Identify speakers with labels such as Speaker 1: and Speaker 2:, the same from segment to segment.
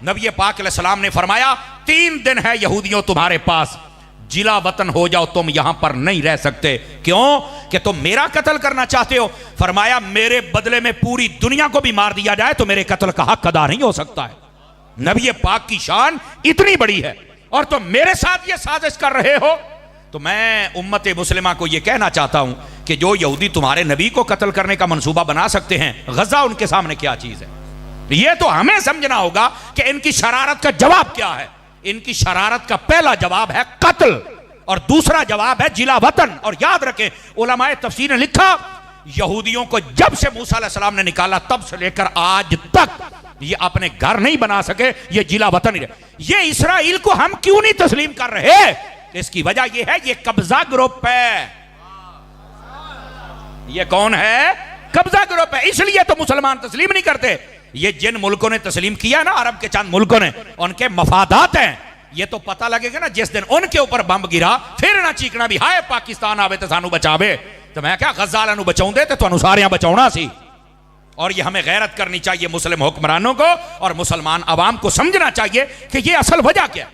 Speaker 1: نبی پاک علیہ السلام نے فرمایا 3 دن ہے یہودیوں تمہارے پاس، جلا وطن ہو جاؤ، تم یہاں پر نہیں رہ سکتے۔ کیوں کہ تم میرا قتل کرنا چاہتے ہو؟ فرمایا میرے بدلے میں پوری دنیا کو بھی مار دیا جائے تو میرے قتل کا حق ادا نہیں ہو سکتا ہے۔ نبی پاک کی شان اتنی بڑی ہے اور تم میرے ساتھ یہ سازش کر رہے ہو۔ تو میں امت مسلمہ کو یہ کہنا چاہتا ہوں کہ جو یہودی تمہارے نبی کو قتل کرنے کا منصوبہ بنا سکتے ہیں، غزہ ان کے سامنے کیا چیز ہے؟ یہ تو ہمیں سمجھنا ہوگا کہ ان کی شرارت کا جواب کیا ہے۔ ان کی شرارت کا پہلا جواب ہے قتل اور دوسرا جواب ہے جلا وطن۔ اور یاد رکھیں علماء تفسیر نے لکھا یہودیوں کو جب سے موسیٰ علیہ السلام نے نکالا تب سے لے کر آج تک یہ اپنے گھر نہیں بنا سکے، یہ جلا وطن ہی رہے۔ یہ اسرائیل کو ہم کیوں نہیں تسلیم کر رہے؟ اس کی وجہ یہ ہے یہ قبضہ گروپ ہے۔ یہ کون ہے؟ قبضہ گروپ ہے۔ اس لیے تو مسلمان تسلیم نہیں کرتے۔ یہ جن ملکوں نے تسلیم کیا نا، عرب کے چند ملکوں نے، ان کے مفادات ہیں۔ یہ تو پتہ لگے گا نا جس دن ان کے اوپر بمب گرا پھر نہ چیکنا بھی ہائے پاکستان آوے تے سانو بچاوے۔ تو میں کیا غزہ والوں بچاؤں دے تے تانوں ساریاں بچاؤنا سی۔ اور یہ ہمیں غیرت کرنی چاہیے مسلم حکمرانوں کو اور مسلمان عوام کو سمجھنا چاہیے کہ یہ اصل وجہ کیا ہے۔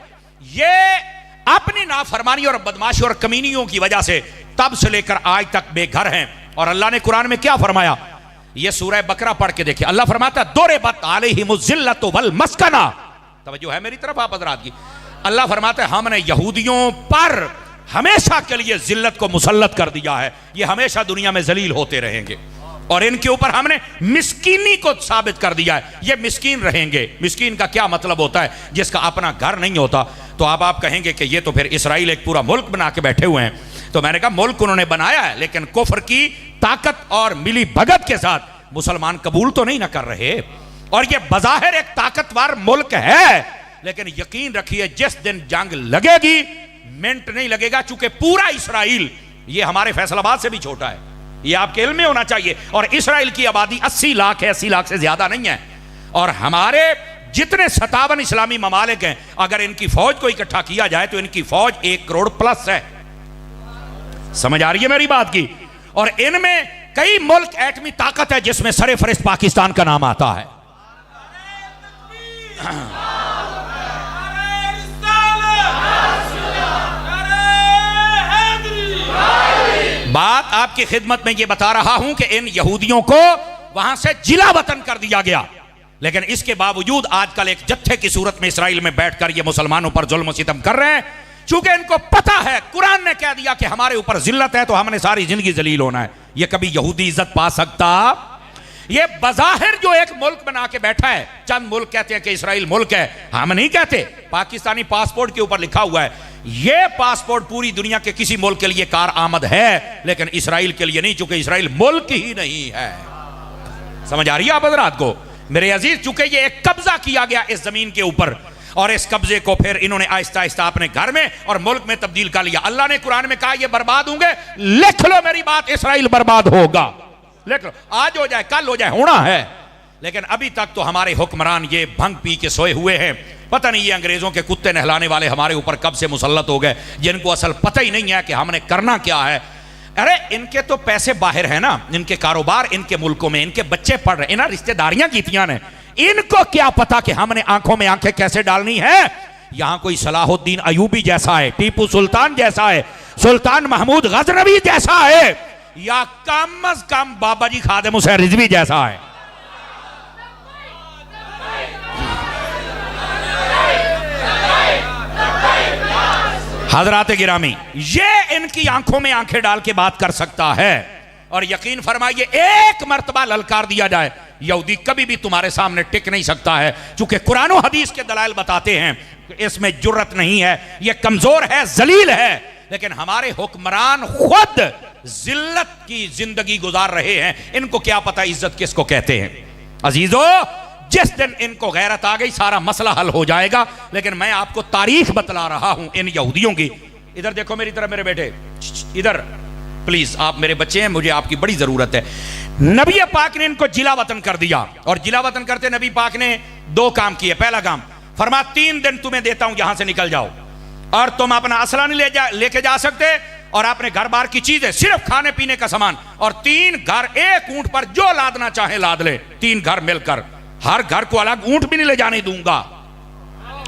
Speaker 1: یہ اپنی نافرمانی اور بدماشی اور کمینیوں کی وجہ سے تب سے لے کر آج تک بے گھر ہیں۔ اور اللہ نے قرآن میں کیا فرمایا؟ یہ سورہ بقرہ پڑھ کے دیکھیں، اللہ فرماتا ہے ضربت علیہم الذلۃ والمسکنہ۔ توجہ ہے میری طرف آپ حضرات کی؟ اللہ فرماتا ہے ہم نے یہودیوں پر ہمیشہ کے لیے ذلت کو مسلط کر دیا ہے، یہ ہمیشہ دنیا میں ذلیل ہوتے رہیں گے۔ اور ان کے اوپر ہم نے مسکینی کو ثابت کر دیا ہے، یہ مسکین رہیں گے۔ مسکین کا کیا مطلب ہوتا ہے؟ جس کا اپنا گھر نہیں ہوتا۔ تو اب آپ کہیں گے کہ یہ تو پھر اسرائیل ایک پورا ملک بنا کے بیٹھے ہوئے ہیں۔ تو میں نے کہا ملک انہوں نے بنایا ہے لیکن کفر کی طاقت اور ملی بھگت کے ساتھ مسلمان قبول تو نہیں نہ کر رہے۔ اور یہ بظاہر ایک طاقتور ملک ہے لیکن یقین رکھیے جس دن جنگ لگے گی منٹ نہیں لگے گا، چونکہ پورا اسرائیل یہ ہمارے فیصل آباد سے بھی چھوٹا ہے، یہ آپ کے علم میں ہونا چاہیے۔ اور اسرائیل کی آبادی 80 لاکھ ہے، 80 لاکھ سے زیادہ نہیں ہے۔ اور ہمارے جتنے 57 اسلامی ممالک ہیں اگر ان کی فوج کو اکٹھا کیا جائے تو ان کی فوج 1 کروڑ پلس ہے۔ سمجھ آ رہی ہے میری بات کی؟ اور ان میں کئی ملک ایٹمی طاقت ہے جس میں سر فہرست پاکستان کا نام آتا ہے۔ بات آپ کی خدمت میں یہ بتا رہا ہوں کہ ان یہودیوں کو وہاں سے جلا وطن کر دیا گیا، لیکن اس کے باوجود آج کل ایک جتھے کی صورت میں اسرائیل میں بیٹھ کر یہ مسلمانوں پر ظلم و ستم کر رہے ہیں، چونکہ ان کو پتا ہے قرآن نے کہہ دیا کہ ہمارے اوپر ذلت ہے تو ہم نے ساری زندگی ذلیل ہونا ہے۔ یہ کبھی یہودی عزت پا سکتا؟ یہ بظاہر جو ایک ملک بنا کے بیٹھا ہے، چند ملک کہتے ہیں کہ اسرائیل ملک ہے، ہم نہیں کہتے۔ پاکستانی پاسپورٹ کے اوپر لکھا ہوا ہے، یہ پاسپورٹ پوری دنیا کے کسی ملک کے لیے کار آمد ہے لیکن اسرائیل کے لیے نہیں، چونکہ اسرائیل ملک ہی نہیں ہے۔ سمجھ آ رہی ہے آپ حضرات کو؟ میرے عزیز چونکہ یہ ایک قبضہ کیا گیا اس زمین کے اوپر اور اس قبضے کو پھر انہوں نے آہستہ آہستہ اپنے گھر میں اور ملک میں تبدیل کر لیا۔ اللہ نے قرآن میں کہا یہ برباد ہوں گے، لکھ لو میری بات، اسرائیل برباد ہوگا، لکھ لو، آج ہو جائے کل ہو جائے، ہونا ہے۔ لیکن ابھی تک تو ہمارے حکمران یہ بھنگ پی کے سوئے ہوئے ہیں، پتہ نہیں یہ انگریزوں کے کتے نہلانے والے ہمارے اوپر کب سے مسلط ہو گئے، جن کو اصل پتہ ہی نہیں ہے کہ ہم نے کرنا کیا ہے۔ ارے ان کے تو پیسے باہر ہیں نا، ان کے کاروبار ان کے ملکوں میں، ان کے بچے پڑھ رہے ہیں، انہاں رشتہ داریاں کیتیاں نے، ان کو کیا پتا کہ ہم نے آنکھوں میں آنکھیں کیسے ڈالنی ہے۔ یہاں کوئی صلاح الدین ایوبی جیسا ہے، ٹیپو سلطان جیسا ہے، سلطان محمود غزنوی جیسا ہے، یا کم از کم بابا جی خادم حسین رضوی جیسا ہے۔ حضرات گرامی، یہ ان کی آنکھوں میں آنکھیں ڈال کے بات کر سکتا ہے۔ اور یقین فرمائیے ایک مرتبہ للکار دیا جائے یہودی کبھی بھی تمہارے سامنے ٹک نہیں سکتا ہے، چونکہ قرآن و حدیث کے دلائل بتاتے ہیں کہ اس میں جرت نہیں ہے، یہ کمزور ہے، ذلیل ہے۔ لیکن ہمارے حکمران خود ذلت کی زندگی گزار رہے ہیں، ان کو کیا پتہ عزت کس کو کہتے ہیں۔ عزیزو جس دن ان کو غیرت آ گئی سارا مسئلہ حل ہو جائے گا۔ لیکن میں آپ کو تاریخ بتلا رہا ہوں ان یہودیوں کی۔ ادھر دیکھو میری طرف میرے بیٹے، ادھر پلیز، آپ میرے بچے ہیں، مجھے آپ کی بڑی ضرورت ہے۔ نبی پاک نے ان کو جلا وطن کر دیا اور جلا وطن کرتے نبی پاک نے 2 کام کیے۔ پہلا کام فرمایا 3 دن تمہیں دیتا ہوں یہاں سے نکل جاؤ، اور تم اپنا اسلحہ نہیں لے کے جا سکتے اور اپنے گھر بار کی چیزیں، صرف کھانے پینے کا سامان، اور 3 گھر، ایک اونٹ پر جو لادنا چاہے لاد لے، 3 گھر مل کر، ہر گھر کو الگ اونٹ بھی نہیں لے جانے دوں گا۔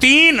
Speaker 1: 3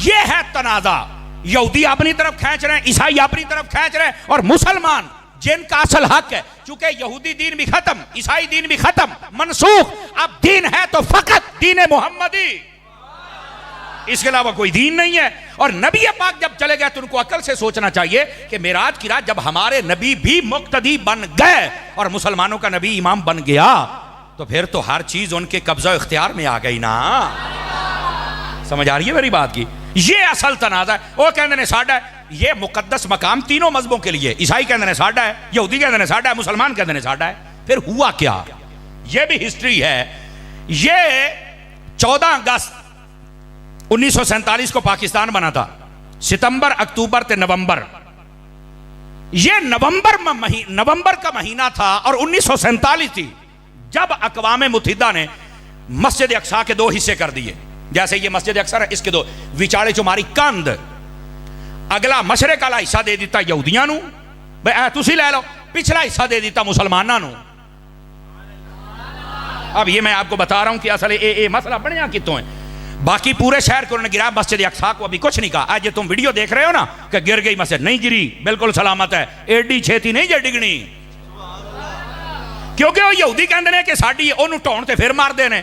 Speaker 1: یہ ہے تنازع، یہودی اپنی طرف کھینچ رہے ہیں، عیسائی اپنی طرف کھینچ رہے ہیں، اور مسلمان جن کا اصل حق ہے، چونکہ یہودی دین بھی ختم، عیسائی دین بھی ختم، منسوخ، اب دین ہے تو فقط دین محمدی، اس کے علاوہ کوئی دین نہیں ہے۔ اور نبی پاک جب چلے گئے تو ان کو عقل سے سوچنا چاہیے کہ معراج کی رات جب ہمارے نبی بھی مقتدی بن گئے اور مسلمانوں کا نبی امام بن گیا تو پھر تو ہر چیز ان کے قبضہ اختیار میں آ گئی نا۔ سمجھ آ رہی ہے میری بات کی؟ یہ اصل تنازع ہے۔ وہ کہندے نے ساڈا ہے، یہ مقدس مقام تینوں مذہبوں کے لیے، عیسائی کہندے نے ساڈا ہے، یہودی کہندے نے ساڈا ہے، مسلمان کہندے نے ساڈا ہے۔ پھر ہوا کیا؟ یہ بھی ہسٹری ہے۔ یہ 14 اگست 1947 کو پاکستان بنا تھا، ستمبر، اکتوبر تے نومبر، یہ نومبر کا مہینہ تھا، اور 1947 تھی جب اقوام متحدہ نے مسجد اقصی کے 2 حصے کر دیے۔ جیسے یہ مسجد اقصی ہے، اس کے 2 وچاڑے چماری کند، اگلا مشرق والا حصہ دے دیتا یہودیاں نو، بھئی تسی لے لو، پچھلا حصہ دے دیتا مسلماناں نو۔ اب یہ میں آپ کو بتا رہا ہوں کہ اصل مسئلہ بنیا کتوں ہے۔ باقی پورے شہر کو انہوں نے گرا، مسجد اقصی کو ابھی کچھ نہیں کہا۔ آج یہ تم ویڈیو دیکھ رہے ہو نا کہ گر گئی مسجد، نہیں گری، بالکل سلامت ہے، ایڈی چھیتی نہیں جے ڈگنی، کیونکہ وہ یہودی کہندے نے کہ ساڈی انہوں ٹھون تے پھر مار دینے،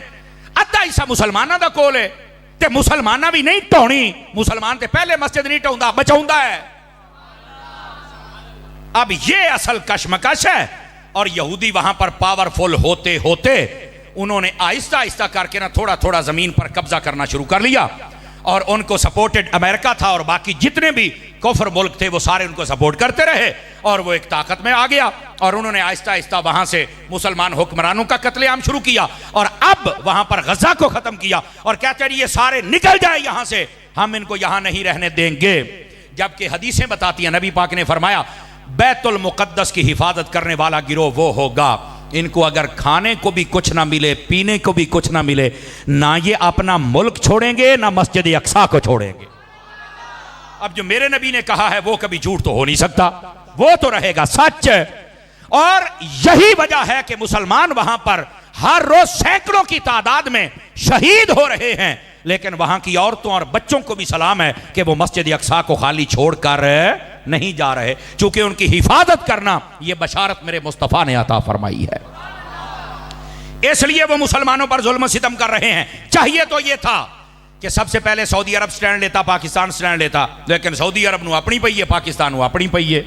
Speaker 1: ادھا حصہ مسلمانہ دا کول ہے تے مسلمانہ بھی نہیں ٹھونی، مسلمان تے پہلے مسجد نہیں ٹھوندا، بچاوندا ہے۔ اب یہ اصل کشمکش ہے، اور یہودی وہاں پر پاورفل ہوتے ہوتے انہوں نے آہستہ آہستہ کر کے نا تھوڑا تھوڑا زمین پر قبضہ کرنا شروع کر لیا، اور ان کو سپورٹڈ امریکہ تھا، اور باقی جتنے بھی کفر ملک تھے وہ سارے ان کو سپورٹ کرتے رہے، اور وہ ایک طاقت میں آ گیا، اور انہوں نے آہستہ آہستہ وہاں سے مسلمان حکمرانوں کا قتل عام شروع کیا، اور اب وہاں پر غزہ کو ختم کیا، اور کہتے ہیں یہ سارے نکل جائے یہاں سے، ہم ان کو یہاں نہیں رہنے دیں گے۔ جبکہ حدیثیں بتاتی ہیں، نبی پاک نے فرمایا بیت المقدس کی حفاظت کرنے والا گروہ وہ ہوگا، ان کو اگر کھانے کو بھی کچھ نہ ملے، پینے کو بھی کچھ نہ ملے، نہ یہ اپنا ملک چھوڑیں گے، نہ مسجد اقصی کو چھوڑیں گے۔ اب جو میرے نبی نے کہا ہے وہ کبھی جھوٹ تو ہو نہیں سکتا، وہ تو رہے گا سچ۔ اور یہی وجہ ہے کہ مسلمان وہاں پر ہر روز سینکڑوں کی تعداد میں شہید ہو رہے ہیں، لیکن وہاں کی عورتوں اور بچوں کو بھی سلام ہے کہ وہ مسجد اقصی کو خالی چھوڑ کر نہیں جا رہے، چونکہ ان کی حفاظت کرنا یہ بشارت میرے مصطفیٰ نے عطا فرمائی ہے۔ اس لیے وہ مسلمانوں پر ظلم و ستم کر رہے ہیں۔ چاہیے تو یہ تھا کہ سب سے پہلے سعودی عرب سٹینڈ لیتا، پاکستان سٹینڈ لیتا، لیکن سعودی عرب نو اپنی پئی ہے، پاکستان نو اپنی پئی ہے۔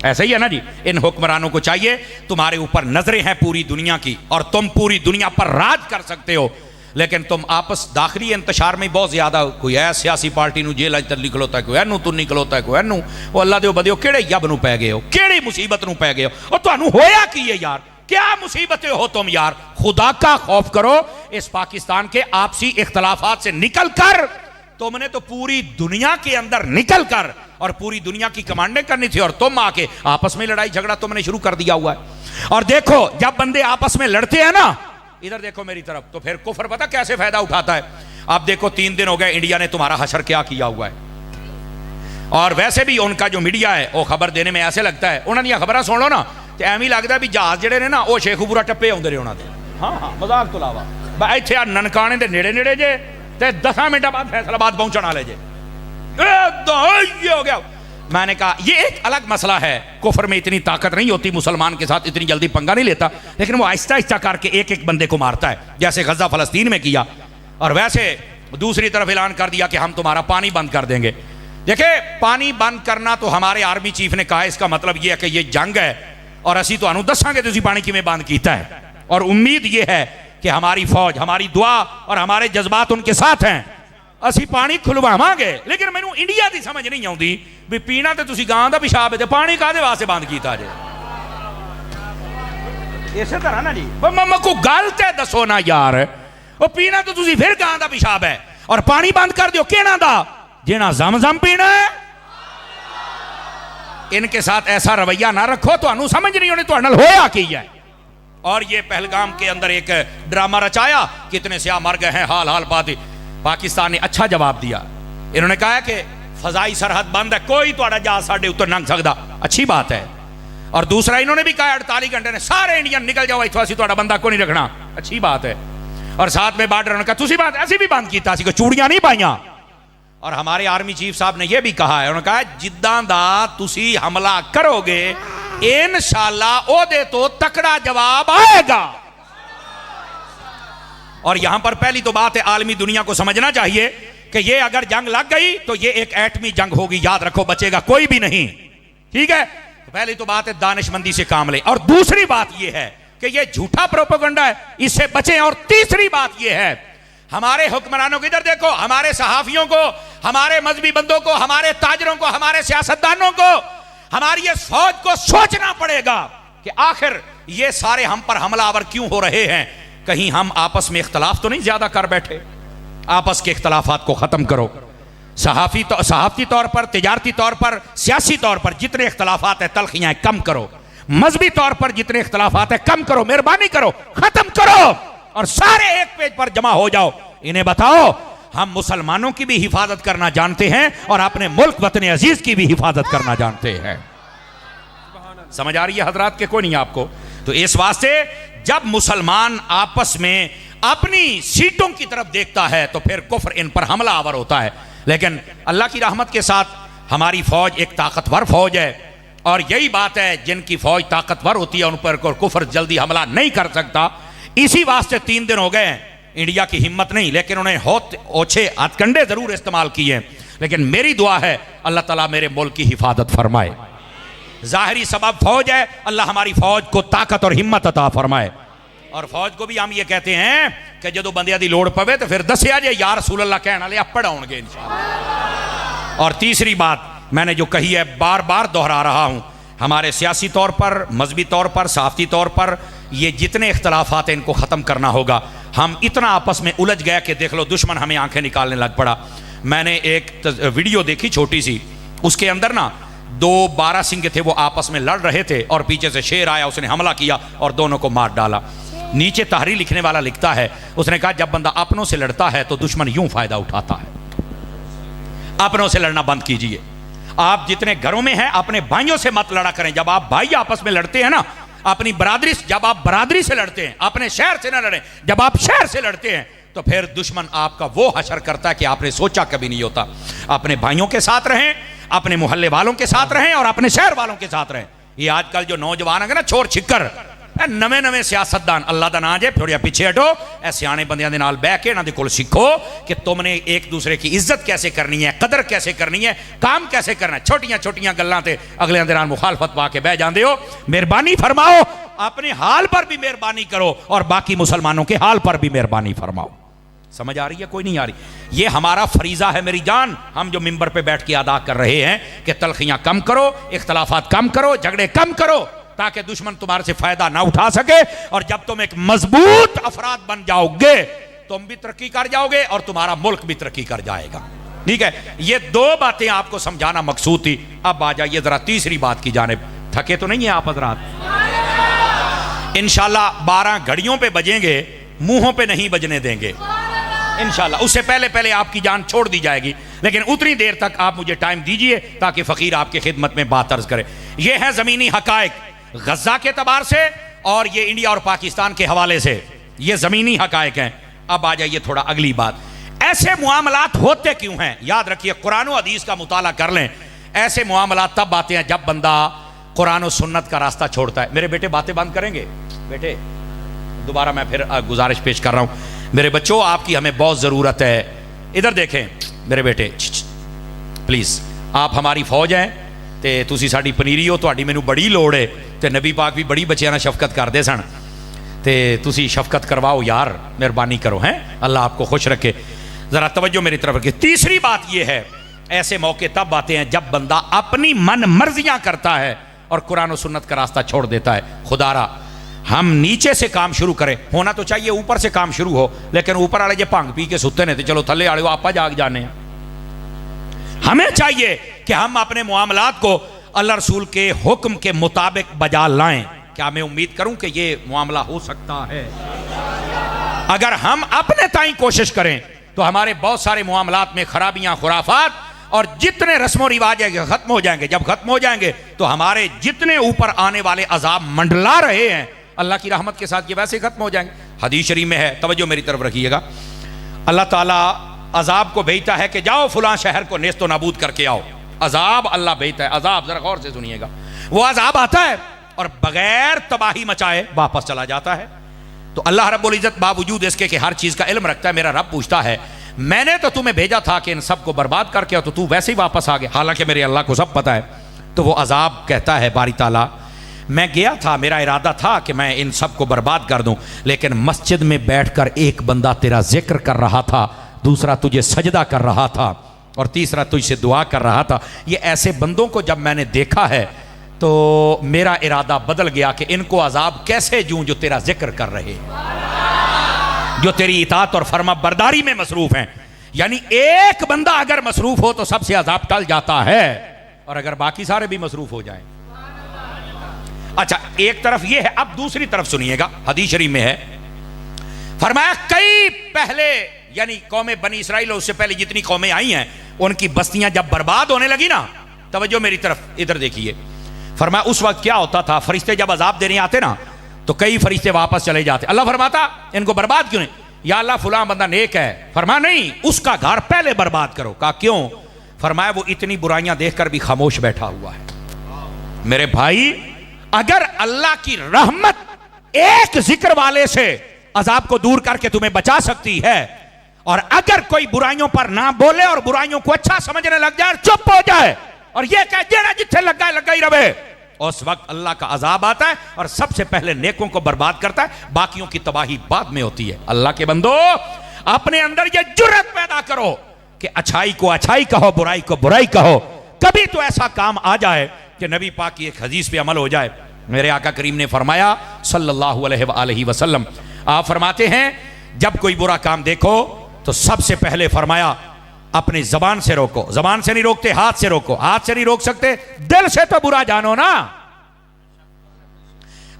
Speaker 1: ایسا ہی ہے نا جی، ان حکمرانوں کو چاہیے، تمہارے اوپر نظریں ہیں پوری دنیا کی، اور تم پوری دنیا پر راج کر سکتے ہو، لیکن تم آپس داخلی انتشار میں بہت زیادہ، کوئی ہے سیاسی پارٹی نو جیل اندر نکلوتا ہے، کوئی اینو تو نکلوتا ہے، کوئی اینو، وہ اللہ دیو بدیو کیڑے یب نو پے گئے ہو، کیڑی مصیبت نو پے گئے ہو، اور تانوں ہویا کی ہے یار، کیا مصیبتیں ہو تم یار؟ خدا کا خوف کرو، اس پاکستان کے آپسی اختلافات سے نکل کر تم نے تو پوری دنیا کے اندر نکل کر اور پوری دنیا کی کمانڈیں کرنی تھی، اور تم آ کے آپس میں لڑائی جھگڑا تم نے شروع کر دیا ہوا ہے۔ اور دیکھو جب بندے آپس میں لڑتے ہیں نا، ادھر دیکھو میری طرف، تو پھر کفر پتہ کیسے فائدہ اٹھاتا ہے۔ اب دیکھو 3 دن ہو گئے انڈیا نے تمہارا حشر کیا کیا ہوا ہے، اور ویسے بھی ان کا جو میڈیا ہے وہ خبر دینے میں ایسے لگتا ہے، انہوں نے خبریں سن لو نا تو ایویں لگتا ہے بھی جہاز جڑے نے نا وہ شیخو پورا ٹپے آتے رہے انہوں نے۔ ہاں مذاق تو علاوہ اتنے آ ننکانے دے نیڑے نیڑے جے تے 10 منٹ بعد فیصل آباد پہنچنے والے جے، یہ ہو گیا۔ میں نے کہا یہ ایک الگ مسئلہ ہے، کفر میں اتنی طاقت نہیں ہوتی، مسلمان کے ساتھ اتنی جلدی پنگا نہیں لیتا، لیکن وہ آہستہ آہستہ کر کے ایک ایک بندے کو مارتا ہے، جیسے غزہ فلسطین میں کیا، اور ویسے دوسری طرف اعلان کر دیا کہ ہم تمہارا پانی بند کر دیں گے۔ دیکھیں پانی بند کرنا تو ہمارے آرمی چیف نے کہا، اس کا مطلب یہ ہے کہ یہ جنگ ہے، اور اسی تو انہوں دساں گے تسی پانی کی میں بند کیتا ہے، اور امید یہ ہے کہ ہماری فوج، ہماری دعا اور ہمارے جذبات ان کے ساتھ ہیں، اسی پانی کھلواواں گے۔ لیکن مینوں انڈیا دی سمجھ نہیں آؤندی بھی پینا تے تسی گاں دا پیشاب ہے، پانی کادے واسطے بند کیتا جے؟ اسی طرح نا جی کو گل تے دسو نا یار، وہ پینا تو تسی پھر گاں دا پیشاب ہے، اور پانی بند کر دیو کینا دا، جینا زمزم پینا ہے۔ ان کے ساتھ ایسا رویہ نہ رکھو، تو انہوں سمجھ نہیں ہونے تو انہوں ہویا کی ہے۔ اور یہ پہلگام کے اندر ایک ڈرامہ رچایا، کتنے سیاہ مر گئے ہیں، حال حال پاتی۔ پاکستان نے اچھا جواب دیا، انہوں نے کہا کہ فضائی سرحد بند ہے، کوئی تو جہاز ساڑھے اتر ننگ سکتا، اچھی بات ہے۔ اور دوسرا انہوں نے بھی کہا 48 گھنٹے نے سارے انڈین نکل جاؤ اتھوا سی تو بندہ کو نہیں رکھنا، اچھی بات ہے۔ اور ساتھ میں بارڈر نے کہا تسی بات ایسی بھی بند کیتا سی، کو چوڑیاں نہیں پائیاں، اور ہمارے آرمی چیف صاحب نے یہ بھی کہا ہے، انہوں نے کہا ہے جداں دا تسی حملہ کرو گے انشاءاللہ او دے تو تکڑا جواب آئے گا۔ اور یہاں پر پہلی تو بات ہے عالمی دنیا کو سمجھنا چاہیے کہ یہ اگر جنگ لگ گئی تو یہ ایک ایٹمی جنگ ہوگی، یاد رکھو، بچے گا کوئی بھی نہیں، ٹھیک ہے؟ پہلی تو بات ہے دانش مندی سے کام لیں، اور دوسری بات یہ ہے کہ یہ جھوٹا پروپیگنڈا ہے، اس سے بچیں، اور تیسری بات یہ ہے ہمارے حکمرانوں کو ادھر دیکھو، ہمارے صحافیوں کو، ہمارے مذہبی بندوں کو، ہمارے تاجروں کو، ہمارے سیاستدانوں کو، ہماری اس فوج کو سوچنا پڑے گا کہ آخر یہ سارے ہم پر حملہ آور کیوں ہو رہے ہیں؟ کہیں ہم آپس میں اختلاف تو نہیں زیادہ کر بیٹھے؟ آپس کے اختلافات کو ختم کرو، صحافتی طور پر، تجارتی طور پر، سیاسی طور پر جتنے اختلافات ہیں تلخیاں کم کرو، مذہبی طور پر جتنے اختلافات ہیں کم کرو، مہربانی کرو، ختم کرو، اور سارے ایک پیج پر جمع ہو جاؤ، انہیں بتاؤ ہم مسلمانوں کی بھی حفاظت کرنا جانتے ہیں اور اپنے ملک وطن عزیز کی بھی حفاظت کرنا جانتے ہیں۔ سمجھ آ رہی ہے حضرات کہ کوئی نہیں آپ کو؟ تو اس واسطے جب مسلمان آپس میں اپنی سیٹوں کی طرف دیکھتا ہے تو پھر کفر ان پر حملہ آور ہوتا ہے، لیکن اللہ کی رحمت کے ساتھ ہماری فوج ایک طاقتور فوج ہے، اور یہی بات ہے جن کی فوج طاقتور ہوتی ہے ان پر کفر جلدی حملہ نہیں کر سکتا۔ اسی واسطے 3 دن ہو گئے ہیں، انڈیا کی ہمت نہیں، لیکن انہیں اوچھے ہتھ کنڈے ضرور استعمال کیے، لیکن میری دعا ہے اللہ تعالیٰ میرے ملک کی حفاظت فرمائے۔ ظاہری سبب فوج ہے، اللہ ہماری فوج کو طاقت اور ہمت عطا فرمائے، اور فوج کو بھی ہم یہ کہتے ہیں کہ جدو بندیاں دی لوڑ پوے تو پھر دسیا جے یا رسول اللہ کہنا لے اپڑ آؤں گے انشاءاللہ۔ اور تیسری بات میں نے جو کہی ہے بار بار دہرا رہا ہوں، ہمارے سیاسی طور پر، مذہبی طور پر، صحافتی طور پر یہ جتنے اختلافات ہیں ان کو ختم کرنا ہوگا۔ ہم اتنا آپس میں الجھ گیا کہ دیکھ لو دشمن ہمیں آنکھیں نکالنے لگ پڑا۔ میں نے ایک ویڈیو دیکھی چھوٹی سی، اس کے اندر نا 2 بارہ سنگ تھے، وہ آپس میں لڑ رہے تھے اور پیچھے سے شیر آیا، اس نے حملہ کیا اور دونوں کو مار ڈالا۔ نیچے تحریر لکھنے والا لکھتا ہے، اس نے کہا جب بندہ اپنوں سے لڑتا ہے تو دشمن یوں فائدہ اٹھاتا ہے۔ اپنوں سے لڑنا بند کیجئے، آپ جتنے گھروں میں ہیں اپنے بھائیوں سے مت لڑا کریں۔ جب آپ بھائی آپس میں لڑتے ہیں نا، اپنی برادری، جب آپ برادری سے لڑتے ہیں اپنے شہر سے نہ لڑیں، جب آپ شہر سے لڑتے ہیں تو پھر دشمن آپ کا وہ حشر کرتا ہے کہ آپ نے سوچا کبھی نہیں ہوتا۔ اپنے بھائیوں کے ساتھ رہیں، اپنے محلے والوں کے ساتھ رہیں اور اپنے شہر والوں کے ساتھ رہیں۔ یہ آج کل جو نوجوان ہیں نا چھوڑ چھکر، نویں نویں سیاستدان، اللہ دا نام جے تھوڑا پیچھے ہٹو، اے سیانے بندیاں دے نال بیٹھ کے انہاں دے کول سیکھو کہ تم نے ایک دوسرے کی عزت کیسے کرنی ہے، قدر کیسے کرنی ہے، کام کیسے کرنا ہے۔ چھوٹیاں چھوٹیاں گلاں تے اگلے دے نال مخالفت پا کے بیٹھ جاندے ہو۔ مہربانی فرماؤ، اپنے حال پر بھی مہربانی کرو اور باقی مسلمانوں کے حال پر بھی مہربانی فرماؤ۔ سمجھ آ رہی ہے کوئی نہیں آ رہی؟ یہ ہمارا فریضہ ہے میری جان، ہم جو منبر پہ بیٹھ کے ادا کر رہے ہیں کہ تلخیاں کم کرو، اختلافات کم کرو، جھگڑے کم کرو، تاکہ دشمن تمہارے سے فائدہ نہ اٹھا سکے۔ اور جب تم ایک مضبوط افراد بن جاؤ گے تم بھی ترقی کر جاؤ گے اور تمہارا ملک بھی ترقی کر جائے گا۔ ٹھیک ہے، یہ 2 باتیں آپ کو سمجھانا مقصود تھی۔ اب آ جائیے ذرا تیسری بات کی جانب۔ تھکے تو نہیں ہیں آپ حضرات؟ انشاءاللہ 12 گھڑیوں پہ بجیں گے، منہوں پہ نہیں بجنے دیں گے انشاءاللہ۔ اس سے پہلے آپ کی جان چھوڑ دی جائے گی، لیکن اتنی دیر تک آپ مجھے ٹائم دیجئے تاکہ فقیر آپ کی خدمت میں بات عرض کرے۔ یہ ہے زمینی حقائق غزہ کے اعتبار سے اور یہ انڈیا اور پاکستان کے حوالے سے، یہ زمینی حقائق ہیں۔ اب آ جائیے تھوڑا اگلی بات، ایسے معاملات ہوتے کیوں ہیں؟ یاد رکھیے قرآن و حدیث کا مطالعہ کر لیں۔ ایسے معاملات تب آتے ہیں جب بندہ قرآن و سنت کا راستہ چھوڑتا ہے۔ میرے بیٹے باتیں بند کریں گے؟ بیٹے دوبارہ میں پھر گزارش پیش کر رہا ہوں، میرے بچوں آپ کی ہمیں بہت ضرورت ہے۔ ادھر دیکھیں میرے بیٹے، پلیز، آپ ہماری فوج ہیں تے تسی ساڈی پنیری ہو، تہاڈی مینوں بڑی لوڑ ہے تے نبی پاک بھی بڑی بچیاں نال شفقت کردے سن تے تسی شفقت کرواؤ یار، مہربانی کرو، ہیں اللہ آپ کو خوش رکھے۔ ذرا توجہ میری طرف رکھیے۔ تیسری بات یہ ہے، ایسے موقع تب آتے ہیں جب بندہ اپنی من مرضیاں کرتا ہے اور قرآن و سنت کا راستہ چھوڑ دیتا ہے۔ خدا را ہم نیچے سے کام شروع کریں، ہونا تو چاہیے اوپر سے کام شروع ہو، لیکن اوپر والے جے بھنگ پی کے ستے نے تو چلو تھلے والے آپ جاگ جانے ہیں۔ ہمیں چاہیے کہ ہم اپنے معاملات کو اللہ رسول کے حکم کے مطابق بجا لائیں۔ کیا میں امید کروں کہ یہ معاملہ ہو سکتا ہے؟ اگر ہم اپنے تائیں کوشش کریں تو ہمارے بہت سارے معاملات میں خرابیاں، خرافات اور جتنے رسم و رواج ہیں ختم ہو جائیں گے۔ جب ختم ہو جائیں گے تو ہمارے جتنے اوپر آنے والے عذاب منڈلا رہے ہیں اللہ کی رحمت کے ساتھ یہ ویسے ختم ہو جائیں گے۔ حدیث شریف میں ہے، توجہ میری طرف رکھیے گا، اللہ تعالیٰ عذاب کو بھیجتا ہے کہ جاؤ فلاں شہر کو نیست و نابود کر کے آؤ. عذاب اللہ بھیجتا ہے. عذاب ذرا غور سے سنیے گا. وہ عذاب آتا ہے اور بغیر تباہی مچائے واپس چلا جاتا ہے. تو اللہ رب العزت باوجود اس کے کہ ہر چیز کا علم رکھتا ہے, میرا رب پوچھتا ہے میں نے تو تمہیں بھیجا تھا کہ ان سب کو برباد کر کے, تو ویسے ہی واپس آ گیا, حالانکہ میرے اللہ کو سب پتہ ہے. تو وہ عذاب کہتا ہے باری تعالیٰ میں گیا تھا, میرا ارادہ تھا کہ میں ان سب کو برباد کر دوں, لیکن مسجد میں بیٹھ کر ایک بندہ تیرا ذکر کر رہا تھا, دوسرا تجھے سجدہ کر رہا تھا, اور تیسرا تجھ سے دعا کر رہا تھا. یہ ایسے بندوں کو جب میں نے دیکھا ہے تو میرا ارادہ بدل گیا کہ ان کو عذاب کیسے دوں جو تیرا ذکر کر رہے ہیں, جو تیری اطاعت اور فرما برداری میں مصروف ہیں. یعنی ایک بندہ اگر مصروف ہو تو سب سے عذاب ٹل جاتا ہے, اور اگر باقی سارے بھی مصروف ہو جائیں. اچھا ایک طرف یہ ہے, اب دوسری طرف سنیے گا. حدیث شریف میں ہے فرمایا کئی پہلے یعنی قوم بنی اسرائیل اور اس سے پہلے جتنی قومیں آئی ہیں ان کی بستیاں جب برباد ہونے لگی نا, توجہ میری طرف ادھر دیکھیے, فرمایا اس وقت کیا ہوتا تھا, فرشتے جب عذاب دینے آتے نا تو کئی فرشتے واپس چلے جاتے. اللہ فرماتا ان کو برباد کیوں نہیں, یا اللہ فلاں بندہ نیک ہے, فرمایا نہیں اس کا گھر پہلے برباد کرو. کہا کیوں, فرمایا وہ اتنی برائیاں دیکھ کر بھی خاموش بیٹھا ہوا ہے. میرے بھائی اگر اللہ کی رحمت ایک ذکر والے سے عذاب کو دور کر کے تمہیں بچا سکتی ہے, اور اگر کوئی برائیوں پر نہ بولے اور برائیوں کو اچھا سمجھنے لگ جائے اور چپ ہو جائے اور یہ کہے جینا جتھے لگا ہے لگا ہی رہے, اس وقت اللہ کا عذاب آتا ہے اور سب سے پہلے نیکوں کو برباد کرتا ہے, باقیوں کی تباہی بعد میں ہوتی ہے. اللہ کے بندو اپنے اندر یہ جرت پیدا کرو کہ اچھائی کو اچھائی کہو, برائی کو برائی کہو. کبھی تو ایسا کام آ جائے کہ نبی پاک کی ایک حدیث پہ عمل ہو جائے. میرے آقا کریم نے فرمایا صلی اللہ علیہ وآلہ وسلم, آپ فرماتے ہیں جب کوئی برا کام دیکھو تو سب سے پہلے فرمایا اپنی زبان سے روکو. زبان سے نہیں روکتے, ہاتھ سے روکو. ہاتھ سے نہیں روک سکتے, دل سے تو برا جانو نا.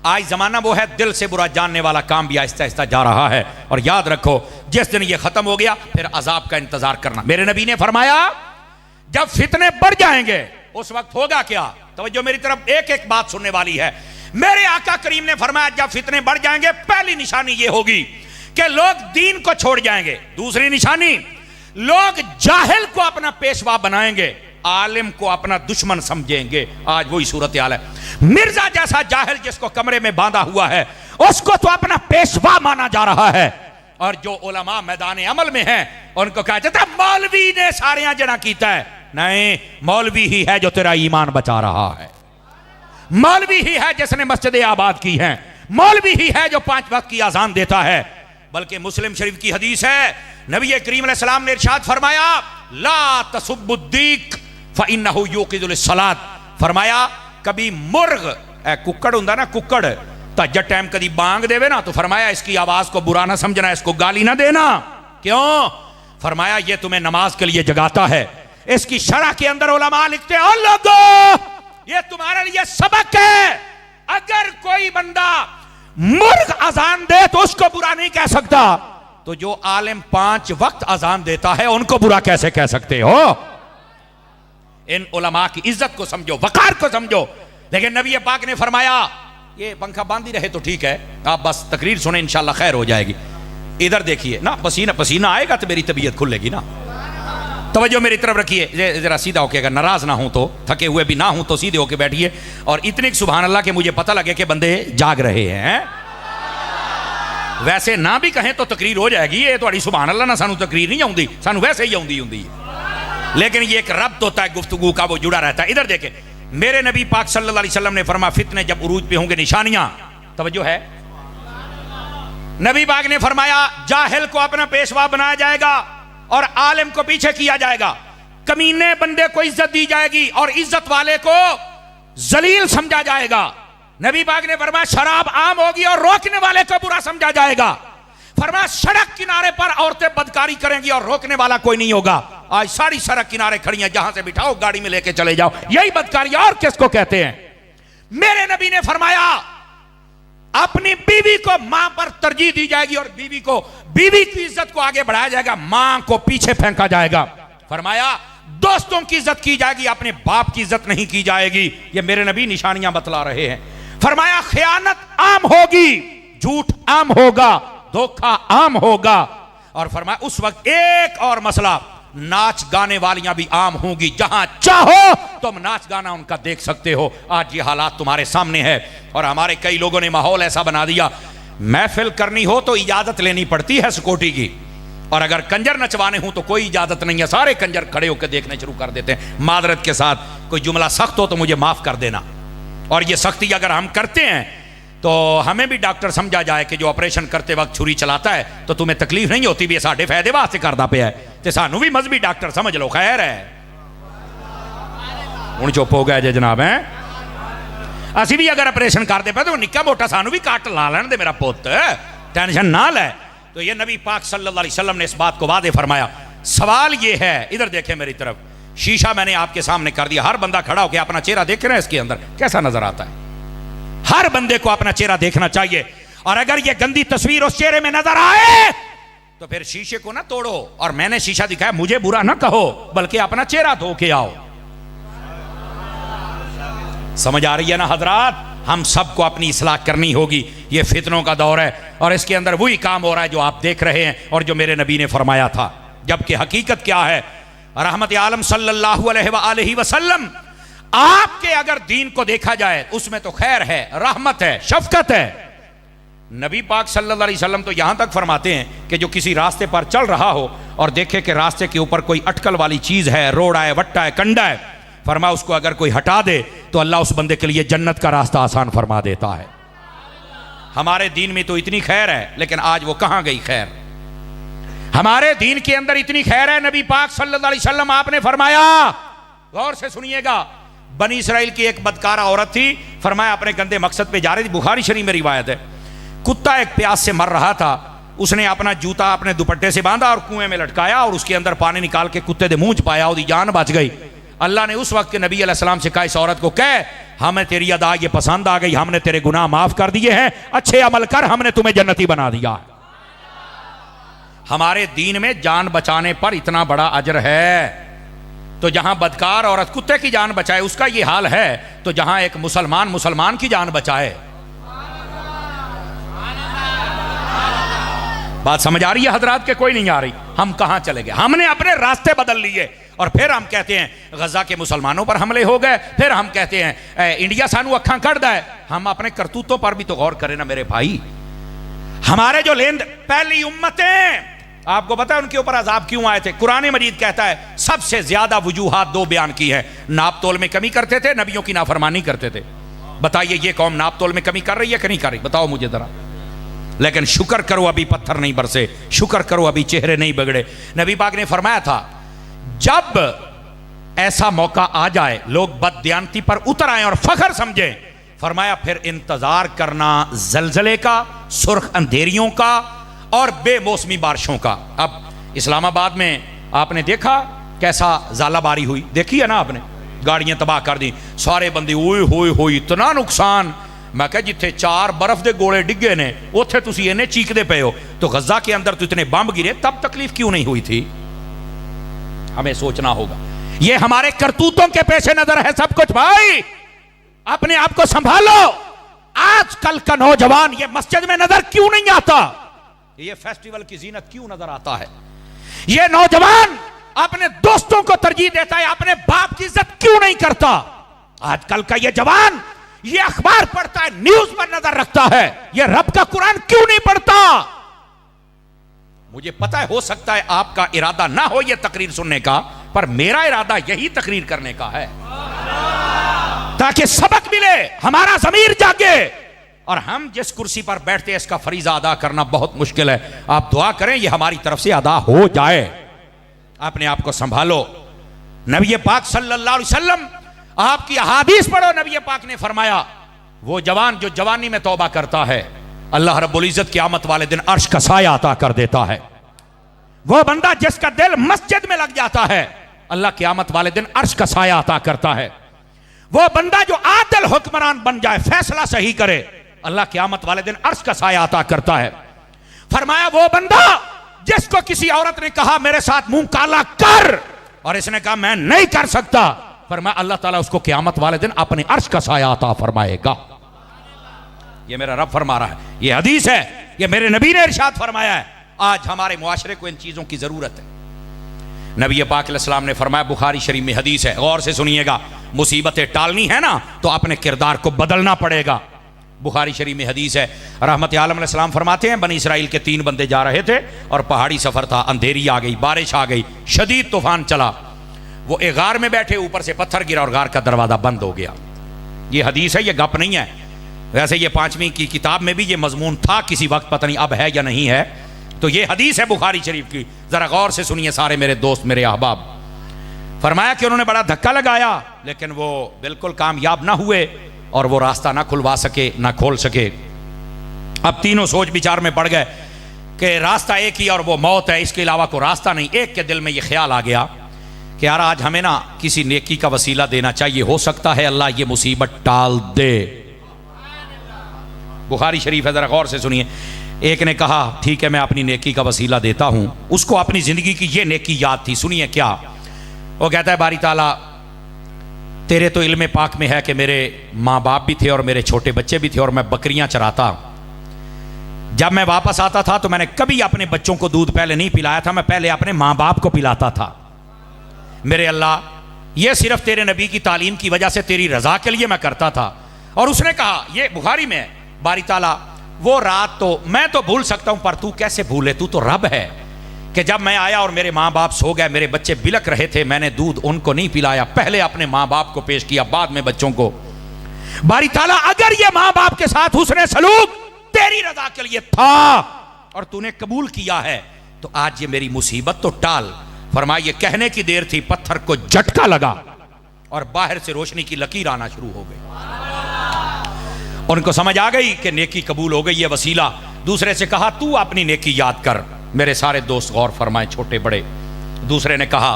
Speaker 1: آج زمانہ وہ ہے دل سے برا جاننے والا کام بھی آہستہ آہستہ جا رہا ہے. اور یاد رکھو جس دن یہ ختم ہو گیا پھر عذاب کا انتظار کرنا. میرے نبی نے فرمایا جب فتنے بڑھ جائیں گے اس وقت ہوگا کیا, توجہ میری طرف ایک ایک بات سننے والی ہے. میرے آقا کریم نے فرمایا جب فتنے بڑھ جائیں گے پہلی نشانی یہ ہوگی کہ لوگ دین کو چھوڑ جائیں گے. دوسری نشانی لوگ جاہل کو اپنا پیشوا بنائیں گے, عالم کو اپنا دشمن سمجھیں گے. آج وہی صورتحال ہے. مرزا جیسا جاہل جس کو کمرے میں باندھا ہوا ہے اس کو تو اپنا پیشوا مانا جا رہا ہے, اور جو علماء میدان عمل میں ہیں ان کو کہا جاتا ہے مولوی نے ساریاں جنا کیتا ہے. نہیں, مولوی ہی ہے جو تیرا ایمان بچا رہا ہے, مولوی ہی ہے جس نے مسجد آباد کی ہیں, مولوی ہی ہے جو 5 وقت کی اذان دیتا ہے. بلکہ مسلم شریف کی حدیث ہے نبی کریم علیہ السلام نے ارشاد فرمایا لا تسبوا الدیک فإنہ یوقظ للصلاۃ. فرمایا کبھی مرغ ککڑ ہوندا نا, ککڑ تہجد ٹائم کدی بانگ دے نا تو فرمایا اس کی آواز کو برا نہ سمجھنا, اس کو گالی نہ دینا. کیوں, فرمایا یہ تمہیں نماز کے لیے جگاتا ہے. اس کی شرح کے اندر علماء لکھتے ہیں لوگو یہ تمہارے لیے سبق ہے, اگر کوئی بندہ مرغ اذان دے تو اس کو برا نہیں کہہ سکتا, تو جو عالم 5 وقت اذان دیتا ہے ان کو برا کیسے کہہ سکتے ہو. ان علماء کی عزت کو سمجھو, وقار کو سمجھو. لیکن نبی پاک نے فرمایا یہ پنکھا باندھی رہے تو ٹھیک ہے, آپ بس تقریر سنیں انشاءاللہ خیر ہو جائے گی. ادھر دیکھیے نا, پسینہ پسینہ آئے گا تو میری طبیعت کھلے گی نا. توجہ میری طرف رکھیے, ذرا سیدھا ہو کے, اگر ناراض نہ ہوں تو, تھکے ہوئے بھی نہ ہوں تو سیدھے ہو کے بیٹھیے, اور اتنے سبحان اللہ کہ مجھے پتہ لگے کہ بندے جاگ رہے ہیں. ویسے نہ بھی کہیں تو تقریر ہو جائے گی. یہ تھوڑی سبحان اللہ نہ سانو تقریر نہیں آؤندی, سانو ویسے ہی آؤندی ہوندی, لیکن یہ ایک ربط ہوتا ہے گفتگو کا, وہ جڑا رہتا ہے. ادھر دیکھیں میرے نبی پاک صلی اللہ علیہ وسلم نے فرمایا فتنے جب عروج پہ ہوں گے نشانیاں, توجہ ہے, نبی پاک نے فرمایا جاہل کو اپنا پیشوا بنایا جائے گا اور عالم کو پیچھے کیا جائے گا. کمینے بندے کو عزت دی جائے گی اور عزت والے کو ذلیل سمجھا جائے گا. نبی پاک نے فرمایا شراب عام ہوگی اور روکنے والے کو برا سمجھا جائے گا. فرمایا سڑک کنارے پر عورتیں بدکاری کریں گی اور روکنے والا کوئی نہیں ہوگا. آج ساری سڑک کنارے کھڑی ہیں, جہاں سے بٹھاؤ گاڑی میں لے کے چلے جاؤ, یہی بدکاری اور کس کو کہتے ہیں. میرے نبی نے فرمایا اپنی بیوی کو ماں پر ترجیح دی جائے گی اور بیوی کی عزت کو آگے بڑھایا جائے گا, ماں کو پیچھے پھینکا جائے گا. فرمایا دوستوں کی عزت کی جائے گی, اپنے باپ کی عزت نہیں کی جائے گی. یہ میرے نبی نشانیاں بتلا رہے ہیں. فرمایا خیانت عام ہوگی, جھوٹ عام ہوگا, دھوکہ عام ہوگا, اور فرمایا اس وقت ایک اور مسئلہ، ناچ گانے والیاں بھی عام ہوں گی، جہاں چاہو تم ناچ گانا ان کا دیکھ سکتے ہو۔ آج یہ حالات تمہارے سامنے ہے، اور ہمارے کئی لوگوں نے ماحول ایسا بنا دیا، محفل کرنی ہو تو اجازت لینی پڑتی ہے سیکورٹی کی، اور اگر کنجر نچوانے ہوں تو کوئی اجازت نہیں ہے، سارے کنجر کھڑے ہو کے دیکھنے شروع کر دیتے ہیں۔ معذرت کے ساتھ کوئی جملہ سخت ہو تو مجھے معاف کر دینا، اور یہ سختی اگر ہم کرتے ہیں تو ہمیں بھی ڈاکٹر سمجھا جائے کہ جو آپریشن کرتے وقت چھری چلاتا ہے تو تمہیں تکلیف نہیں ہوتی، بھی ساڈے فائدے واسطے کردا پیا ہے، تے سانو بھی مذہبی ڈاکٹر سمجھ لو، خیر ہے۔ ہن چپ ہو گئے جے جناب، ہیں اسی بھی اگر آپریشن کرتے پے تو نکا موٹا سانو بھی کٹ لا لین دے میرا پوت، ٹینشن نہ لے۔ تو یہ نبی پاک صلی اللہ علیہ وسلم نے اس بات کو واضح فرمایا۔ سوال یہ ہے، ادھر دیکھیں میری طرف، شیشہ میں نے آپ کے سامنے کر دیا، ہر بندہ کھڑا ہو کے اپنا چہرہ دیکھ رہے ہیں، اس کے اندر کیسا نظر آتا ہے؟ ہر بندے کو اپنا چہرہ دیکھنا چاہیے، اور اگر یہ گندی تصویر اس چہرے میں نظر آئے تو پھر شیشے کو نہ توڑو، اور میں نے شیشہ دکھایا مجھے برا نہ کہو، بلکہ اپنا چہرہ دھو کے آؤ۔ سمجھ آ رہی ہے نا حضرات؟ ہم سب کو اپنی اصلاح کرنی ہوگی، یہ فتنوں کا دور ہے، اور اس کے اندر وہی کام ہو رہا ہے جو آپ دیکھ رہے ہیں اور جو میرے نبی نے فرمایا تھا۔ جبکہ حقیقت کیا ہے؟ رحمت عالم صلی اللہ علیہ وآلہ وسلم، آپ کے اگر دین کو دیکھا جائے اس میں تو خیر ہے، رحمت ہے، شفقت ہے۔ نبی پاک صلی اللہ علیہ وسلم تو یہاں تک فرماتے ہیں کہ جو کسی راستے پر چل رہا ہو اور دیکھے کہ راستے کے اوپر کوئی اٹکل والی چیز ہے، روڑا ہے، وٹا ہے، کنڈا ہے، فرمایا اس کو اگر کوئی ہٹا دے تو اللہ اس بندے کے لیے جنت کا راستہ آسان فرما دیتا ہے۔ ہمارے دین میں تو اتنی خیر ہے، لیکن آج وہ کہاں گئی خیر؟ ہمارے دین کے اندر اتنی خیر ہے، نبی پاک صلی اللہ علیہ وسلم آپ نے فرمایا، غور سے سنیے گا، بنی اسرائیل کی ایک بدکارہ عورت تھی، فرمایا اپنے گندے مقصد پہ جا رہی تھی، بخاری شریف میں روایت ہے، کتا ایک پیاس سے مر رہا تھا، اس نے اپنا جوتا اپنے دوپٹے سے باندھا اور کنویں میں لٹکایا اور اس کے اندر پانی نکال کے کتے دے منہ چ پایا، وہ جان بچ گئی۔ اللہ نے اس وقت کے نبی علیہ السلام سے کہا اس عورت کو کہے ہمیں تیری ادا یہ پسند آ گئی، ہم نے تیرے گناہ معاف کر دیے ہیں، اچھے عمل کر، ہم نے تمہیں جنتی بنا دیا۔ ہمارے دین میں جان بچانے پر اتنا بڑا اجر ہے، تو جہاں بدکار عورت کتے کی جان بچائے اس کا یہ حال ہے، تو جہاں ایک مسلمان کی جان بچائے۔ بات سمجھ آ رہی ہے حضرات کہ کوئی نہیں آ رہی؟ ہم کہاں چلے گئے؟ ہم نے اپنے راستے بدل لیے، اور پھر ہم کہتے ہیں غزہ کے مسلمانوں پر حملے ہو گئے، پھر ہم کہتے ہیں انڈیا سانو اکھاں کڑ ہے۔ ہم اپنے کرتوتوں پر بھی تو غور کریں نا میرے بھائی۔ ہمارے جو پہلی امتیں، آپ کو پتا ہے ان کے اوپر عذاب کیوں آئے تھے؟ قرآن مجید کہتا ہے سب سے زیادہ وجوہات دو بیان کی ہے، ناپ تول میں کمی کرتے تھے، نبیوں کی نافرمانی کرتے تھے۔ بتائیے یہ قوم ناپ تول میں کمی کر رہی ہے کہ نہیں کر رہی؟ بتاؤ مجھے ذرا۔ لیکن شکر کرو ابھی پتھر نہیں برسے، شکر کرو ابھی چہرے نہیں بگڑے۔ نبی پاک نے فرمایا تھا جب ایسا موقع آ جائے لوگ بددیانتی پر اتر آئیں اور فخر سمجھیں، فرمایا پھر انتظار کرنا زلزلے کا، سرخ اندھیریوں کا اور بے موسمی بارشوں کا۔ اب اسلام آباد میں آپ نے دیکھا کیسا زالہ باری ہوئی، دیکھی ہے نا آپ نے؟ گاڑیاں تباہ کر دی، سارے بندے ہوئے ہوئے ہوئی، اتنا نقصان۔ میں کہا جتھے 4 برف دے گوڑے ڈگے نے اوتھے تسی انہیں چیک دے پے ہو، تو غزہ کے اندر تو اتنے بمب گرے، تب تکلیف کیوں نہیں ہوئی تھی؟ ہمیں سوچنا ہوگا۔ یہ ہمارے کرتوتوں کے پیش نظر ہے سب کچھ۔ بھائی اپنے آپ کو سنبھالو۔ آج کل کا نوجوان یہ مسجد میں نظر کیوں نہیں آتا؟ یہ فیسٹیول کی زینت کیوں نظر آتا ہے؟ یہ نوجوان اپنے دوستوں کو ترجیح دیتا ہے، اپنے باپ کی عزت کیوں نہیں کرتا؟ آج کل کا یہ جوان یہ اخبار پڑھتا ہے، نیوز پر نظر رکھتا ہے، یہ رب کا قرآن کیوں نہیں پڑھتا؟ مجھے پتا ہے ہو سکتا ہے آپ کا ارادہ نہ ہو یہ تقریر سننے کا، پر میرا ارادہ یہی تقریر کرنے کا ہے تاکہ سبق ملے، ہمارا ضمیر جاگے، اور ہم جس کرسی پر بیٹھتے ہیں اس کا فریضہ ادا کرنا بہت مشکل ہے۔ آپ دعا کریں یہ ہماری طرف سے ادا ہو جائے۔ اپنے آپ کو سنبھالو۔ نبی پاک صلی اللہ علیہ وسلم، آپ کی احادیث پڑھو، نبی پاک نے فرمایا وہ جوان جو جوانی میں توبہ کرتا ہے اللہ رب العزت قیامت والے دن عرش کا سایہ عطا کر دیتا ہے۔ وہ بندہ جس کا دل مسجد میں لگ جاتا ہے اللہ قیامت والے دن عرش کا سایہ عطا کرتا ہے۔ وہ بندہ جو عادل حکمران بن جائے، فیصلہ صحیح کرے، اللہ قیامت والے دن عرش کا سایہ عطا کرتا ہے۔ فرمایا وہ بندہ جس کو کسی عورت نے کہا میرے ساتھ منہ کالا کر اور اس نے کہا میں نہیں کر سکتا، فرمایا اللہ تعالیٰ اس کو قیامت والے دن اپنے عرش کا سایہ عطا فرمائے گا۔ یہ میرا رب فرما رہا ہے، یہ حدیث ہے، یہ میرے نبی نے ارشاد فرمایا ہے۔ آج ہمارے معاشرے کو ان چیزوں کی ضرورت ہے۔ نبی پاک علیہ السلام نے فرمایا، بخاری شریف میں حدیث ہے، غور سے سنیے گا، مصیبتیں ٹالنی ہے نا تو اپنے کردار کو بدلنا پڑے گا۔ بخاری شریف میں حدیث ہے، رحمت عالم علیہ السلام فرماتے ہیں، بنی اسرائیل کے 3 بندے جا رہے تھے اور پہاڑی سفر تھا، اندھیری آ گئی، بارش آ گئی، شدید طوفان چلا، وہ ایک غار میں بیٹھے، اوپر سے پتھر گرا اور غار کا دروازہ بند ہو گیا۔ یہ حدیث ہے، یہ گپ نہیں ہے، ویسے یہ 5ویں کی کتاب میں بھی یہ مضمون تھا کسی وقت، پتہ نہیں اب ہے یا نہیں ہے، تو یہ حدیث ہے بخاری شریف کی، ذرا غور سے سنیے سارے میرے دوست، میرے احباب۔ فرمایا کہ انہوں نے بڑا دھکا لگایا لیکن وہ بالکل کامیاب نہ ہوئے اور وہ راستہ نہ کھلوا سکے، نہ کھول سکے۔ اب تینوں سوچ بچار میں پڑ گئے کہ راستہ ایک ہی اور وہ موت ہے، اس کے علاوہ کوئی راستہ نہیں۔ ایک کے دل میں یہ خیال آ گیا کہ یار آج ہمیں نا کسی نیکی کا وسیلہ دینا چاہیے، ہو سکتا ہے اللہ یہ مصیبت ٹال دے۔ بخاری شریف ہے، ذرا غور سے سنیے۔ ایک نے کہا ٹھیک ہے میں اپنی نیکی کا وسیلہ دیتا ہوں، اس کو اپنی زندگی کی یہ نیکی یاد تھی، سنیے کیا وہ کہتا ہے، باری تعالیٰ تیرے تو علم پاک میں ہے کہ میرے ماں باپ بھی تھے اور میرے چھوٹے بچے بھی تھے اور میں بکریاں چراتا، جب میں واپس آتا تھا تو میں نے کبھی اپنے بچوں کو دودھ پہلے نہیں پلایا تھا، میں پہلے اپنے ماں باپ کو پلاتا تھا۔ میرے اللہ یہ صرف تیرے نبی کی تعلیم کی وجہ سے تیری رضا کے لیے میں کرتا تھا۔ اور اس نے کہا، یہ بخاری میں ہے، باری تعالیٰ وہ رات تو میں تو بھول سکتا ہوں پر تو کیسے بھولے، تو رب ہے، کہ جب میں آیا اور میرے ماں باپ سو گئے، میرے بچے بلک رہے تھے، میں نے دودھ ان کو نہیں پلایا، پہلے اپنے ماں باپ کو پیش کیا، بعد میں بچوں کو۔ باری تعالیٰ اگر یہ ماں باپ کے ساتھ حسن سلوک تیری رضا کے لیے تھا اور تو نے قبول کیا ہے تو آج یہ میری مصیبت تو ٹال۔ فرمایا یہ کہنے کی دیر تھی، پتھر کو جھٹکا لگا اور باہر سے روشنی کی لکیر آنا شروع ہو گئی۔ ان کو سمجھ آ گئی کہ نیکی قبول ہو گئی، یہ وسیلہ۔ دوسرے سے کہا تو اپنی نیکی یاد کر۔ میرے سارے دوست غور فرمائیں، چھوٹے بڑے۔ دوسرے نے کہا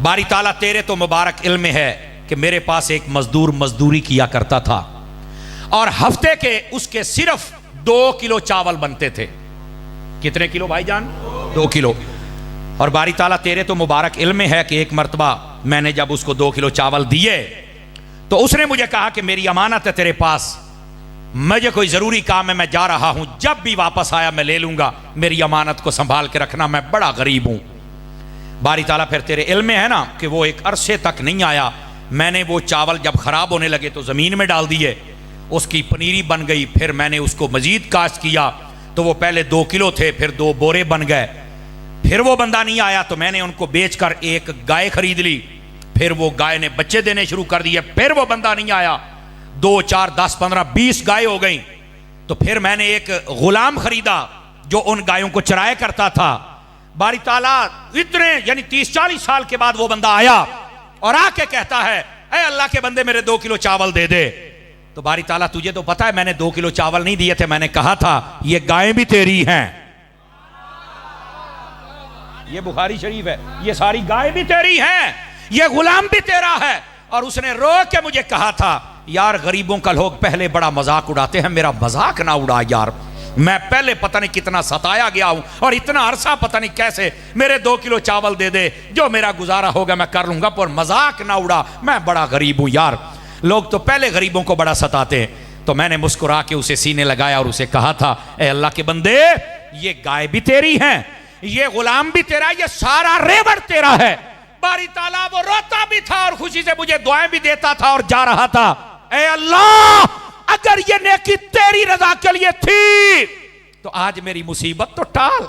Speaker 1: باری تعالیٰ تیرے تو مبارک علم ہے کہ میرے پاس ایک مزدور مزدوری کیا کرتا تھا اور ہفتے کے اس کے صرف 2 کلو چاول بنتے تھے۔ کتنے کلو بھائی جان؟ 2 کلو۔ اور باری تعالیٰ تیرے تو مبارک علم ہے کہ ایک مرتبہ میں نے جب اس کو 2 کلو چاول دیے تو اس نے مجھے کہا کہ میری امانت ہے تیرے پاس، مجھے کوئی ضروری کام ہے، میں جا رہا ہوں، جب بھی واپس آیا میں لے لوں گا، میری امانت کو سنبھال کے رکھنا، میں بڑا غریب ہوں۔ باری تعالیٰ پھر تیرے علم میں ہے نا کہ وہ ایک عرصے تک نہیں آیا، میں نے وہ چاول جب خراب ہونے لگے تو زمین میں ڈال دیے، اس کی پنیری بن گئی، پھر میں نے اس کو مزید کاشت کیا تو وہ پہلے 2 کلو تھے، پھر 2 بورے بن گئے، پھر وہ بندہ نہیں آیا تو میں نے ان کو بیچ کر ایک گائے خرید لی، پھر وہ گائے نے بچے دینے شروع کر دیے، پھر وہ بندہ نہیں آیا، 2 4 10 15 20 گائے ہو گئیں، تو پھر میں نے ایک غلام خریدا جو ان گایوں کو چرائے کرتا تھا۔ باری تعالیٰ اتنے یعنی 30 40 سال کے بعد وہ بندہ آیا اور آ کے کہتا ہے اے اللہ کے بندے میرے 2 کلو چاول دے دے۔ تو باری تعالیٰ تجھے تو پتا ہے میں نے 2 کلو چاول نہیں دیے تھے، میں نے کہا تھا یہ گائیں بھی تیری ہیں، یہ بخاری شریف ہے، یہ ساری گائیں بھی تیری ہیں، یہ غلام بھی تیرا ہے۔ اور اس نے رو کے مجھے کہا تھا یار غریبوں کا لوگ پہلے بڑا مذاق اڑاتے ہیں، میرا مذاق نہ اڑا یار، میں پہلے پتہ نہیں کتنا ستایا گیا ہوں اور اتنا عرصہ پتہ نہیں کیسے، میرے 2 کلو چاول دے دے، جو میرا گزارا ہوگا میں کر لوں گا، پر مذاق نہ اڑا، میں بڑا غریب ہوں یار۔ لوگ تو پہلے غریبوں کو بڑا ستاتے ہیں۔ تو میں نے مسکرا کے اسے سینے لگایا اور اسے کہا تھا اے اللہ کے بندے یہ گائے بھی تیری ہیں، یہ غلام بھی تیرا، یہ سارا ریوڑ تیرا ہے۔ باری تعالیٰ وہ روتا بھی تھا اور خوشی سے مجھے دعائیں بھی دیتا تھا اور جا رہا تھا، اے اللہ اگر یہ نیکی تیری رضا کے لیے تھی تو آج میری مصیبت تو ٹال۔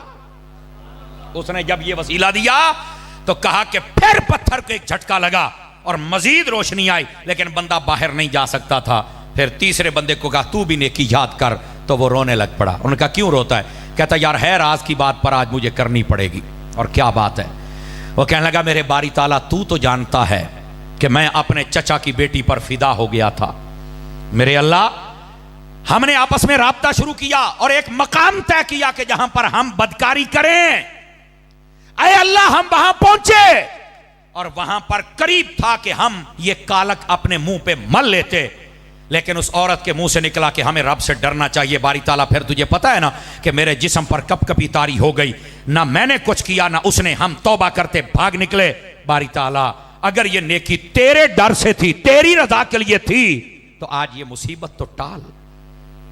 Speaker 1: اس نے جب یہ وسیلہ دیا تو کہا کہ پھر پتھر کو ایک جھٹکا لگا اور مزید روشنی آئی، لیکن بندہ باہر نہیں جا سکتا تھا۔ پھر تیسرے بندے کو کہا تو بھی نیکی یاد کر، تو وہ رونے لگ پڑا۔ انہوں نے کہا کیوں روتا ہے؟ کہتا یار ہے راز کی بات پر آج مجھے کرنی پڑے گی۔ اور کیا بات ہے؟ وہ کہنے لگا میرے باری تعالیٰ تو جانتا ہے کہ میں اپنے چچا کی بیٹی پر فدا ہو گیا تھا، میرے اللہ ہم نے آپس میں رابطہ شروع کیا اور ایک مقام طے کیا کہ جہاں پر ہم بدکاری کریں، اے اللہ ہم وہاں پہنچے اور وہاں پر قریب تھا کہ ہم یہ کالک اپنے منہ پہ مل لیتے، لیکن اس عورت کے منہ سے نکلا کہ ہمیں رب سے ڈرنا چاہیے۔ باری تعالیٰ پھر تجھے پتا ہے نا کہ میرے جسم پر کپ کپی طاری ہو گئی، نہ میں نے کچھ کیا نہ اس نے، ہم توبہ کرتے بھاگ نکلے۔ باری تعالیٰ اگر یہ نیکی تیرے ڈر سے تھی، تیری رضا کے لیے تھی تو آج یہ مصیبت تو ٹال۔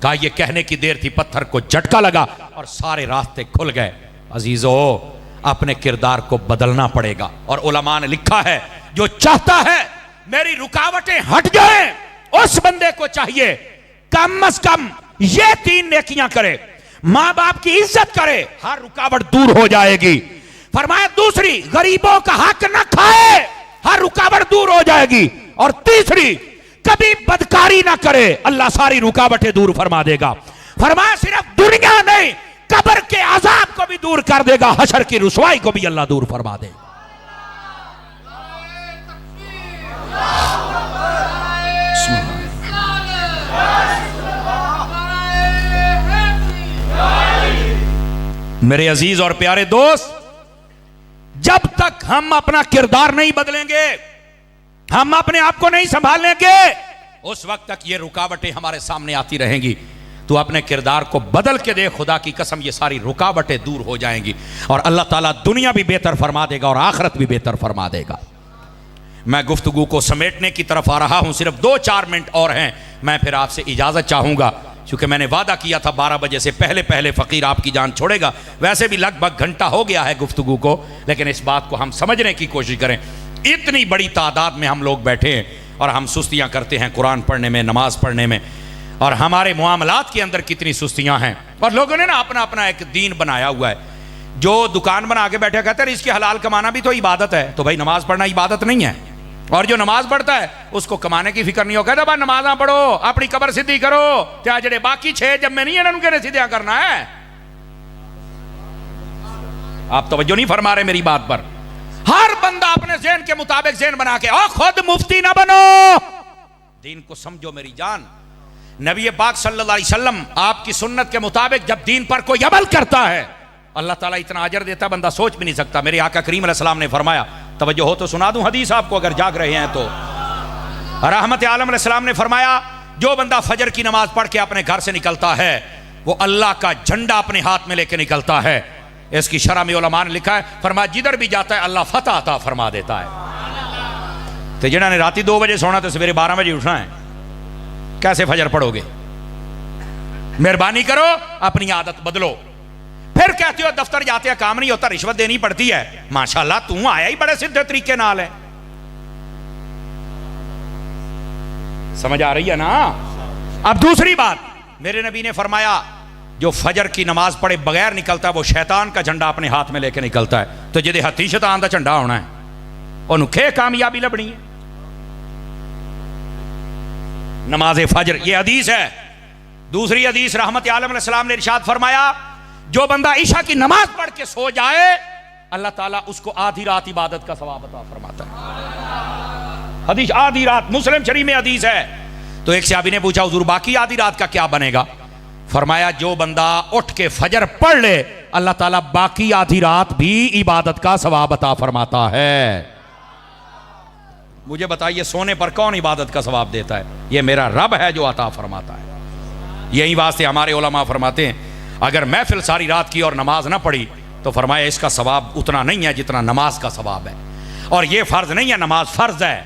Speaker 1: کہا یہ کہنے کی دیر تھی، پتھر کو جھٹکا لگا اور سارے راستے کھل گئے۔ عزیزو اپنے کردار کو بدلنا پڑے گا. اور علماء نے لکھا ہے جو چاہتا ہے میری رکاوٹیں ہٹ جائیں اس بندے کو چاہیے کم از کم یہ 3 نیکیاں کرے. ماں باپ کی عزت کرے, ہر رکاوٹ دور ہو جائے گی. فرمایا دوسری, غریبوں کا حق نہ کھائے, ہر رکاوٹ دور ہو جائے گی. اور تیسری, کبھی بدکاری نہ کرے, اللہ ساری رکاوٹیں دور فرما دے گا. فرمایا صرف دنیا نہیں, قبر کے عذاب کو بھی دور کر دے گا, حشر کی رسوائی کو بھی اللہ دور فرما دے گا. میرے عزیز اور پیارے دوست, جب تک ہم اپنا کردار نہیں بدلیں گے, ہم اپنے آپ کو نہیں سنبھالیں گے, اس وقت تک یہ رکاوٹیں ہمارے سامنے آتی رہیں گی. تو اپنے کردار کو بدل کے دے, خدا کی قسم یہ ساری رکاوٹیں دور ہو جائیں گی اور اللہ تعالیٰ دنیا بھی بہتر فرما دے گا اور آخرت بھی بہتر فرما دے گا. میں گفتگو کو سمیٹنے کی طرف آ رہا ہوں, صرف 2-4 منٹ اور ہیں, میں پھر آپ سے اجازت چاہوں گا چونکہ میں نے وعدہ کیا تھا 12 بجے سے پہلے فقیر آپ کی جان چھوڑے گا. ویسے بھی لگ بھگ گھنٹہ ہو گیا ہے گفتگو کو, لیکن اس بات کو ہم سمجھنے کی کوشش کریں. اتنی بڑی تعداد میں ہم لوگ بیٹھے ہیں اور ہم سستیاں کرتے ہیں قرآن پڑھنے میں, نماز پڑھنے میں, اور ہمارے معاملات کے اندر کتنی سستیاں ہیں. اور لوگوں نے نا اپنا ایک دین بنایا ہوا ہے. جو دکان بنا کے بیٹھے کہتے ہیں اس کی حلال کمانا بھی تو عبادت ہے. تو بھائی نماز پڑھنا عبادت نہیں ہے, اور جو نماز پڑھتا ہے اس کو کمانے کی فکر نہیں ہو. کہتا بھائی نمازاں پڑھو, اپنی قبر سیدھی کرو, کیا جڑے باقی 6 جب میں نہیں ہے نا ان کے سیدھا کرنا ہے. آپ توجہ نہیں فرما رہے میری بات پر. ہر بندہ اپنے ذہن کے مطابق ذہن بنا کے, اور خود مفتی نہ بنو, دین کو سمجھو میری جان. نبی پاک صلی اللہ علیہ وسلم آپ کی سنت کے مطابق جب دین پر کوئی عمل کرتا ہے اللہ تعالیٰ اتنا اجر دیتا بندہ سوچ بھی نہیں سکتا. میرے آقا کریم علیہ السلام نے فرمایا, توجہ ہو تو سنا دوں حدیث آپ کو اگر جاگ رہے ہیں تو. رحمت عالم علیہ السلام نے فرمایا جو بندہ فجر کی نماز پڑھ کے اپنے گھر سے نکلتا ہے وہ اللہ کا جھنڈا اپنے ہاتھ میں لے کے نکلتا ہے. اس کی شرح میں علماء نے لکھا ہے, فرمایا جدھر بھی جاتا ہے اللہ فتح عطا فرما دیتا ہے. تو جنہوں نے راتی 2 بجے سونا تو سویرے 12 بجے اٹھنا ہے, کیسے فجر پڑھو گے؟ مہربانی کرو اپنی عادت بدلو. پھر کہتے ہو دفتر جاتے ہیں کام نہیں ہوتا, رشوت دینی پڑتی ہے. ماشاءاللہ تم آیا ہی بڑے سیدھے طریقے نال ہے. سمجھ آ رہی ہے نا؟ اب دوسری بات, میرے نبی نے فرمایا جو فجر کی نماز پڑھے بغیر نکلتا ہے وہ شیطان کا جھنڈا اپنے ہاتھ میں لے کے نکلتا ہے. تو جدے ہاتھی شیطان دا جھنڈا ہونا ہے انہوں کھے کامیابی لبنی ہے. نماز فجر یہ حدیث ہے. دوسری حدیث رحمت عالم علیہ السلام نے ارشاد فرمایا جو بندہ عشاء کی نماز پڑھ کے سو جائے اللہ تعالیٰ اس کو آدھی رات عبادت کا ثواب عطا فرماتا ہے. حدیث آدھی رات, مسلم شریف میں حدیث ہے. تو ایک صحابی نے پوچھا حضور باقی آدھی رات کا کیا بنے گا؟ فرمایا جو بندہ اٹھ کے فجر پڑھ لے اللہ تعالیٰ باقی آدھی رات بھی عبادت کا ثواب عطا فرماتا ہے. مجھے بتائیے سونے پر کون عبادت کا ثواب دیتا ہے؟ یہ میرا رب ہے جو عطا فرماتا ہے. یہی واسطے ہمارے علماء فرماتے ہیں اگر محفل ساری رات کی اور نماز نہ پڑھی تو فرمایا اس کا ثواب اتنا نہیں ہے جتنا نماز کا ثواب ہے. اور یہ فرض نہیں ہے, نماز فرض ہے,